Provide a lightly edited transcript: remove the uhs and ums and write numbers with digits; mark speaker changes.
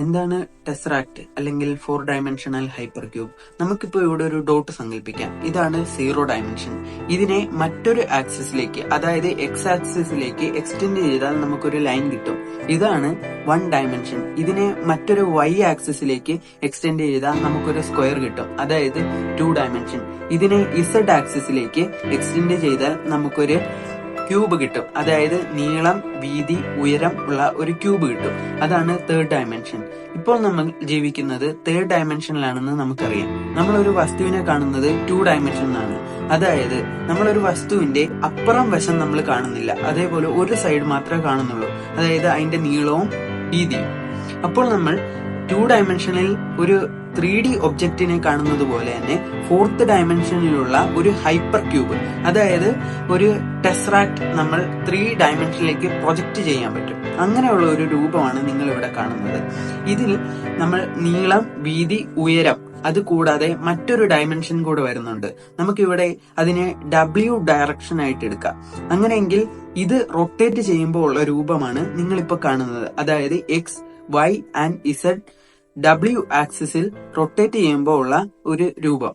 Speaker 1: എന്താണ് ടെസ്റാക്ട് അല്ലെങ്കിൽ 4 dimensional hyper cube? നമുക്കിപ്പോൾ ഇവിടെ ഒരു ഡോട്ട് സങ്കല്പിക്കാം. ഇതാണ് 0 ഡയമെൻഷൻ. ഇതിനെ മറ്റൊരു ആക്സിസിലേക്ക്, അതായത് എക്സ് ആക്സിസിലേക്ക് എക്സ്റ്റെൻഡ് ചെയ്താൽ നമുക്കൊരു ലൈൻ കിട്ടും. ഇതാണ് 1 ഡയമെൻഷൻ. ഇതിനെ മറ്റൊരു വൈ ആക്സിസിലേക്ക് എക്സ്റ്റെൻഡ് ചെയ്താൽ നമുക്കൊരു സ്ക്വയർ കിട്ടും, അതായത് 2 ഡയമെൻഷൻ. ഇതിനെ ഇസഡ് ആക്സിസിലേക്ക് എക്സ്റ്റെൻഡ് ചെയ്താൽ നമുക്കൊരു ക്യൂബ് കിട്ടും, അതായത് നീളം, വീതി, ഉയരം ഉള്ള ഒരു ക്യൂബ് കിട്ടും. അതാണ് 3rd ഡയമെൻഷൻ. ഇപ്പോൾ നമ്മൾ ജീവിക്കുന്നത് 3rd ഡയമെൻഷനിലാണെന്ന് നമുക്കറിയാം. നമ്മളൊരു വസ്തുവിനെ കാണുന്നത് 2 ഡയമെൻഷനിലാണ്. അതായത് നമ്മളൊരു വസ്തുവിന്റെ അപ്പുറം വശം നമ്മൾ കാണുന്നില്ല, അതേപോലെ ഒരു സൈഡ് മാത്രമേ കാണുന്നുള്ളൂ, അതായത് അതിന്റെ നീളവും വീതിയും. അപ്പോൾ നമ്മൾ 2 ഡയമെൻഷനിൽ ഒരു 3D ഒബ്ജക്റ്റിനെ കാണുന്നത് പോലെ തന്നെ 4th ഡയമെൻഷനിലുള്ള ഒരു ഹൈപ്പർ ക്യൂബ്, അതായത് ഒരു ടെസ്റാക്ട് നമ്മൾ 3 ഡയമെൻഷനിലേക്ക് പ്രൊജക്ട് ചെയ്യാൻ പറ്റും. അങ്ങനെയുള്ള ഒരു രൂപമാണ് നിങ്ങൾ ഇവിടെ കാണുന്നത്. ഇതിൽ നമ്മൾ നീളം, വീതി, ഉയരം, അത് കൂടാതെ മറ്റൊരു ഡയമെൻഷൻ കൂടെ വരുന്നുണ്ട്. നമുക്കിവിടെ അതിനെ W ഡയറക്ഷൻ ആയിട്ട് എടുക്കാം. അങ്ങനെയെങ്കിൽ ഇത് റൊട്ടേറ്റ് ചെയ്യുമ്പോൾ ഉള്ള രൂപമാണ് നിങ്ങളിപ്പോൾ കാണുന്നത്. അതായത് x, y and z W ആക്സിസിൽ റൊട്ടേറ്റ് ചെയ്യുമ്പോൾ ഉള്ള ഒരു രൂപം.